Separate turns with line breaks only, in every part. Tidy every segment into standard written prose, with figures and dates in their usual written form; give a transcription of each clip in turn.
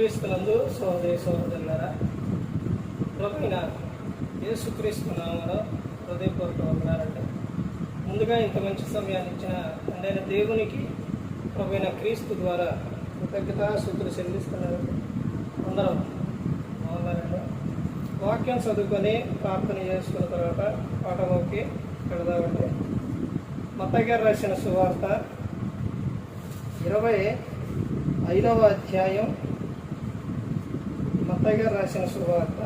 క్రీస్తునందు సోదరి సోదరులారా, ప్రభువైన యేసుక్రీస్తు నామములో హృదయపూర్వక వందనాలండి. ముందుగా ఇంత మంచి సమయాన్ని ఇచ్చిన తండ్రైన దేవునికి ప్రభువైన క్రీస్తు ద్వారా కృతజ్ఞతాస్తుతులు చెల్లిస్తున్నారండి. అందరం బాగున్నారండి. వాక్యం చదువుకొని ప్రార్థన చేసుకున్న తర్వాత పాఠంలోకి వెళదామండి. మత్తయి గారు రాసిన సువార్త 25వ అధ్యాయం. మత్తయి గారు రాసిన సువార్త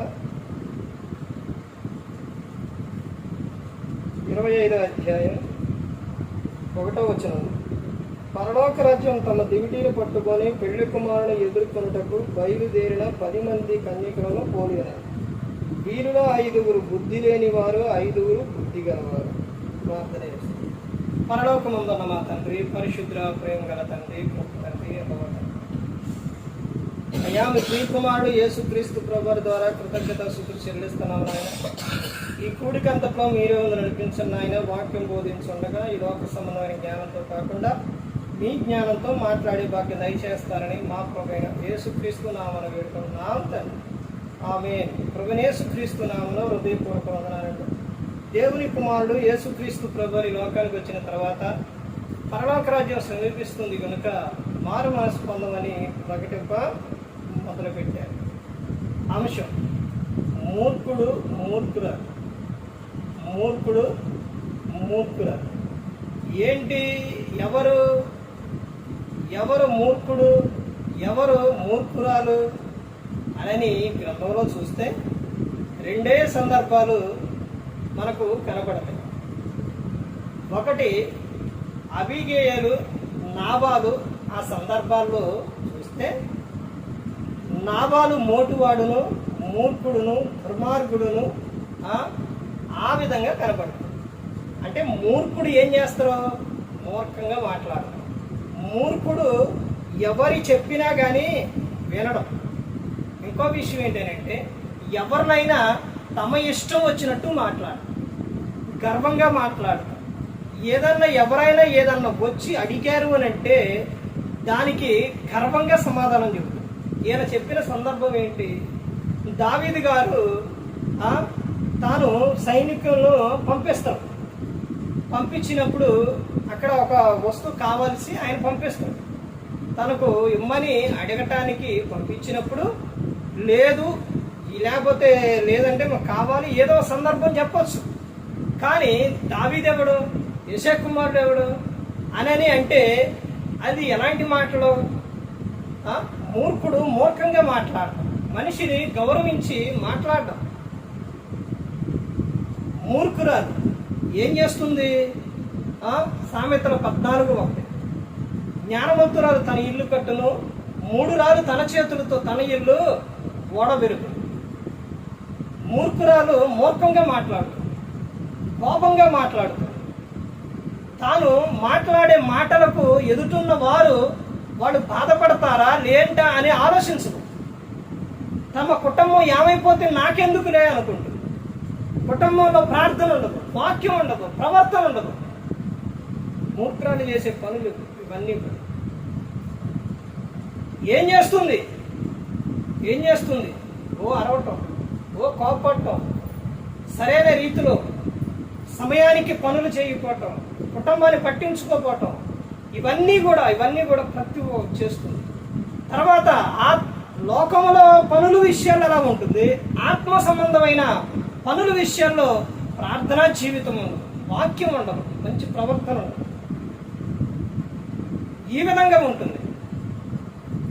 25వ అధ్యాయం 1వ వచనం. పరలోక రాజ్యం తమ దివిటీలు పట్టుకొని పెళ్లి కుమారుని ఎదుర్కొనుటకు బయలుదేరిన 10 మంది కన్యకలను పోలినారు. వీరిలో 5 బుద్ధి లేని వారు, 5 బుద్ధి గలవారు. ప్రార్థన చేస్తారు. పరలోకమందున్న మా తండ్రి, పరిశుద్ర ప్రేమ గల తండ్రి, గొప్ప తండ్రి, అయ్యా మీ ప్రియకుమారుడు యేసుక్రీస్తు ప్రభువారి ద్వారా కృతజ్ఞతాస్తుతులు చెల్లిస్తున్నాము నాయన. ఈ కూడికంతట్లో మీరే ఉంది నడిపించండి నాయన. వాక్యం బోధించుండగా ఈ లోక సంబంధమైన జ్ఞానంతో కాకుండా మీ జ్ఞానంతో మాట్లాడే భాగ్యం దయచేస్తారని మా ప్రభువైన యేసుక్రీస్తు నామమున వేడుకుంటున్నాం తండ్రి. ఆమేన్. ప్రభువైన యేసుక్రీస్తు నామములో హృదయపూర్వక వందనాలండి. దేవుని కుమారుడు యేసుక్రీస్తు ప్రభువారి లోకానికి వచ్చిన తర్వాత పరలోక రాజ్యం సమీపిస్తుంది కనుక మారు మనసు పొందమని ప్రకటింప మొదలుపెట్టారు. అంశం: మూర్ఖుడు మూర్ఖుర. మూర్ఖుడు మూర్ఖుర. ఏంటి? ఎవరు మూర్ఖుడు, ఎవరు మూర్ఖురాలు అని గ్రంథంలో చూస్తే 2 సందర్భాలు మనకు కనబడతాయి. ఒకటి అబీగేయలు, నాబాలు. ఆ సందర్భాల్లో చూస్తే నాబాలు మోటువాడును, మూర్ఖుడును, దుర్మార్గుడును ఆ విధంగా కనబడతాడు. అంటే మూర్ఖుడు ఏం చేస్తారో మూర్ఖంగా మాట్లాడతారు. మూర్ఖుడు ఎవరి చెప్పినా కానీ వినడం. ఇంకో విషయం ఏంటంటే ఎవరినైనా తమ ఇష్టం వచ్చినట్టు మాట్లాడతారు, గర్వంగా మాట్లాడతారు. ఎవరైనా ఏదన్నా వచ్చి అడిగారు అని అంటే దానికి గర్వంగా సమాధానం చెబుతారు. ఈయన చెప్పిన సందర్భం ఏంటి? దావీదు గారు తాను సైనికులను పంపిస్తాడు. పంపించినప్పుడు అక్కడ ఒక వస్తువు కావాల్సి ఆయన పంపిస్తాడు. తనకు ఇమ్మని అడగటానికి పంపించినప్పుడు లేదు, లేకపోతే లేదంటే మాకు కావాలి, ఏదో సందర్భం చెప్పొచ్చు. కానీ దావీదెవడు, యెషయా కుమారుడు ఎవడు అని అంటే అది ఎలాంటి మాటలు? మూర్ఖుడు మూర్ఖంగా మాట్లాడటం, మనిషిని గౌరవించి మాట్లాడడం. మూర్ఖురాలు ఏం చేస్తుంది? సామెతలు 14:1. జ్ఞానవంతురాలు తన ఇల్లు కట్టును, 3 రాళ్ళు తన చేతులతో తన ఇల్లు ఓడబెరుగు. మూర్ఖురాలు మూర్ఖంగా మాట్లాడుతుంది, కోపంగా మాట్లాడుతుంది. తాను మాట్లాడే మాటలకు ఎదుటున్న వాళ్ళు బాధపడతారా లేంటా అని ఆలోచించదు. తమ కుటుంబం ఏమైపోతే నాకెందుకులే అనుకుంటుంది. కుటుంబంలో ప్రార్థన ఉండదు, వాక్యం ఉండదు, ప్రవర్తన ఉండదు. మూర్ఖురాలు చేసే పనులు ఇవన్నీ ఏం చేస్తుంది? ఓ అరవటం, ఓ కోపడటం, సరైన రీతిలో సమయానికి పనులు చేయకపోవటం, కుటుంబాన్ని పట్టించుకోకపోవటం, ఇవన్నీ కూడా ప్రతి చేస్తుంది. తర్వాత ఆ లోకంలో పనుల విషయాల్లో ఎలా ఉంటుంది? ఆత్మ సంబంధమైన పనుల విషయాల్లో ప్రార్థనా జీవితం ఉండదు, వాక్యం ఉండదు, మంచి ప్రవర్తన ఉండదు. ఈ విధంగా ఉంటుంది.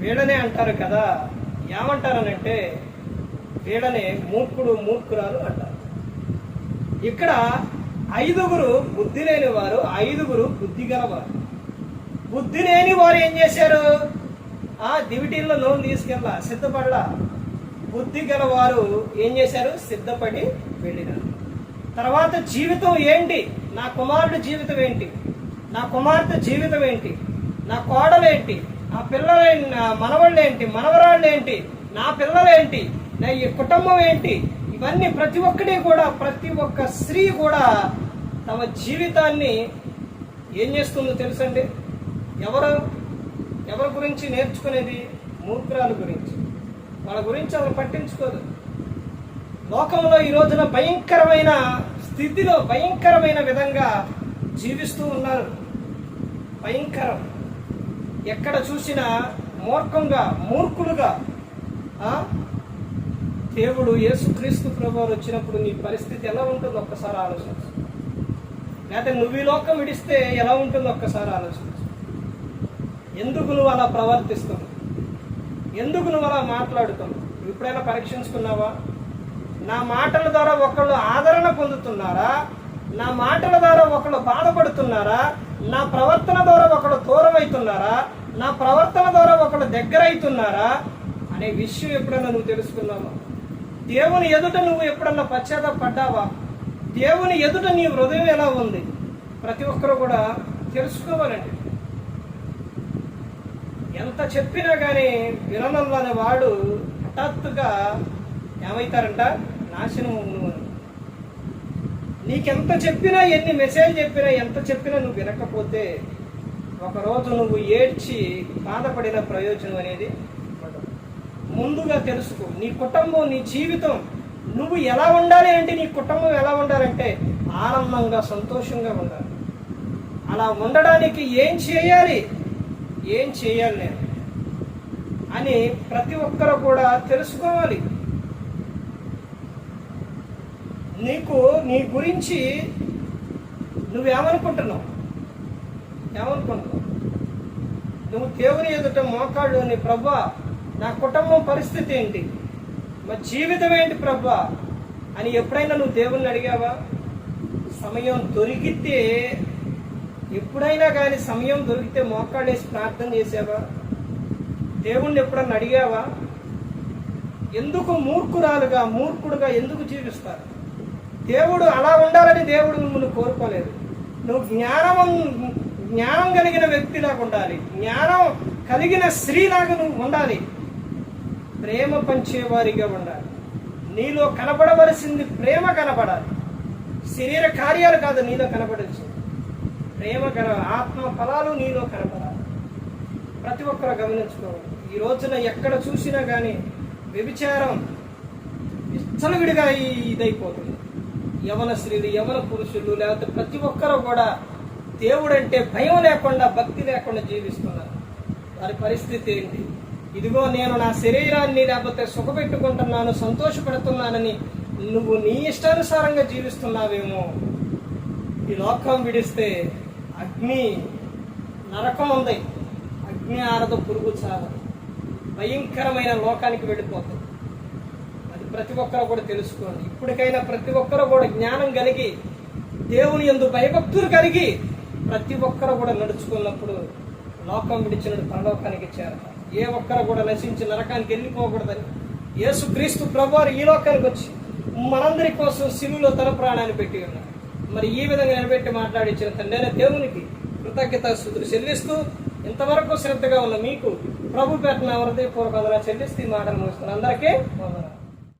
వీళ్ళనే అంటారు కదా, ఏమంటారనంటే వీళ్ళనే మూర్ఖుడు మూర్ఖురాలు అంటారు. ఇక్కడ 5 బుద్ధి లేని వారు, 5 బుద్ధి గలవారు. బుద్ధి లేని వారు ఏం చేశారు? దివిటీల్లో నోరు తీసుకెళ్ళా, సిద్ధపడలా. బుద్ధి గలవారు ఏం చేశారు? సిద్ధపడి వెళ్ళినారు. తర్వాత జీవితం ఏంటి? నా కుమారుడు జీవితం ఏంటి? నా కుమార్తె జీవితం ఏంటి? నా కోడలేంటి? నా పిల్లలేంటి? నా మనవాళ్ళు ఏంటి? మనవరాళ్ళు ఏంటి? నా పిల్లలేంటి? నా ఈ కుటుంబం ఏంటి? ఇవన్నీ ప్రతి ఒక్క స్త్రీ కూడా తమ జీవితాన్ని ఏం చేస్తుందో తెలుసండి? ఎవరి గురించి నేర్చుకునేది? మూర్ఖురాలు గురించి. వాళ్ళ గురించి అసలు పట్టించుకోదు. లోకంలో ఈ రోజున భయంకరమైన స్థితిలో భయంకరమైన విధంగా జీవిస్తూ ఉన్నారు. భయంకరం. ఎక్కడ చూసినా మూర్ఖులుగా. దేవుడు యేసుక్రీస్తు ప్రభువు వచ్చినప్పుడు నీ పరిస్థితి ఎలా ఉంటుందో ఒక్కసారి ఆలోచించు. లేకపోతే నువ్వు ఈ లోకం విడిస్తే ఎలా ఉంటుందో ఒక్కసారి ఆలోచించు. ఎందుకు నువ్వు అలా ప్రవర్తిస్తున్నావు? ఎందుకు నువ్వు అలా మాట్లాడుతున్నావు? నువ్వు ఎప్పుడైనా పరీక్షించుకున్నావా? నా మాటల ద్వారా ఒకళ్ళు ఆదరణ పొందుతున్నారా? నా మాటల ద్వారా ఒకళ్ళు బాధపడుతున్నారా? నా ప్రవర్తన ద్వారా ఒకళ్ళు దూరం అవుతున్నారా? నా ప్రవర్తన ద్వారా ఒకళ్ళు దగ్గర అవుతున్నారా అనే విషయం ఎప్పుడైనా నువ్వు తెలుసుకున్నావా? దేవుని ఎదుట నువ్వు ఎప్పుడన్నా పశ్చాత్తాపడ్డావా? దేవుని ఎదుట నీ హృదయం ఎలా ఉంది? ప్రతి ఒక్కరు కూడా తెలుసుకోవాలండి. ఎంత చెప్పినా కానీ వినడంలోని వాడు హఠాత్తుగా ఏమవుతారంట? నాశనం. నీకెంత చెప్పినా, ఎన్ని మెసేజ్ చెప్పినా, ఎంత చెప్పినా నువ్వు వినకపోతే ఒకరోజు నువ్వు ఏడ్చి బాధపడిన ప్రయోజనం అనేది ముందుగా తెలుసుకో. నీ కుటుంబం, నీ జీవితం నువ్వు ఎలా ఉండాలి అంటే, నీ కుటుంబం ఎలా ఉండాలంటే ఆనందంగా, సంతోషంగా ఉండాలి. అలా ఉండడానికి ఏం చేయాలి నేను అని ప్రతి ఒక్కరు కూడా తెలుసుకోవాలి. నీ గురించి నువ్వేమనుకుంటున్నావు? నువ్వు దేవుని ఎదుట మోకాళ్ళు, నీ ప్రభువా నా కుటుంబం పరిస్థితి ఏంటి, మా జీవితం ఏంటి ప్రభువా అని ఎప్పుడైనా నువ్వు దేవుణ్ణి అడిగావా? సమయం దొరికితే, ఎప్పుడైనా కానీ సమయం దొరికితే మోకాళ్ళేసి ప్రార్థన చేసావా? దేవుణ్ణి ఎప్పుడన్నా అడిగావా? ఎందుకు మూర్ఖుడుగా ఎందుకు జీవిస్తారు? దేవుడు అలా ఉండాలని దేవుడు మిమ్మల్ని కోరుకోలేదు. నువ్వు జ్ఞానం కలిగిన వ్యక్తిలాగా ఉండాలి. జ్ఞానం కలిగిన స్త్రీలాగా నువ్వు ఉండాలి. ప్రేమ పంచేవారిగా ఉండాలి. నీలో కనపడవలసింది ప్రేమ కనపడాలి. శరీర కార్యాలు కాదు నీలో కనపడాల్సింది. ప్రేమ ఆత్మ ఫలాలు నీలో కనపడాలి. ప్రతి ఒక్కరు గమనించుకోవాలి. ఈ రోజున ఎక్కడ చూసినా కానీ వ్యభిచారం విచ్చలవిడిగా ఇదైపోతుంది. యవన స్త్రీలు, యవన పురుషులు, లేకపోతే ప్రతి ఒక్కరు కూడా దేవుడంటే భయం లేకుండా, భక్తి లేకుండా జీవిస్తున్నారు. వారి పరిస్థితి ఏంటి? ఇదిగో నేను నా శరీరాన్ని లేకపోతే సుఖపెట్టుకుంటున్నాను, సంతోషపెడుతున్నానని నువ్వు నీ ఇష్టానుసారంగా జీవిస్తున్నావేమో. ఈ లోకం విడిస్తే నరకం ఉంది. అగ్ని ఆరదు, పురుగు చావదు. భయంకరమైన లోకానికి వెళ్ళిపోతుంది. అది ప్రతి ఒక్కరు కూడా తెలుసుకోండి. ఇప్పటికైనా ప్రతి ఒక్కరు కూడా జ్ఞానం కలిగి, దేవుని యందు భయభక్తులు కలిగి ప్రతి ఒక్కరు కూడా నడుచుకున్నప్పుడు లోకం విడిచినట్టు పరలోకానికి చేరతారు. ఏ ఒక్కరు కూడా నశించి నరకానికి వెళ్ళిపోకూడదని యేసుక్రీస్తు ప్రభువారు ఈ లోకానికి వచ్చి మనందరి కోసం శిలువలో తన ప్రాణాన్ని పెట్టి ఉన్నారు. మరి ఈ విధంగా నిలబెట్టి మాట్లాడించిన తండ్రి దేవునికి కృతజ్ఞతాస్తుతులు చెల్లిస్తూ, ఇంతవరకు శ్రద్ధగా ఉన్న మీకు ప్రభు పేట నా హృదయపూర్వక చెల్లిస్తూ ఈ మాటలు ముగిస్తున్నాను. అందరికీ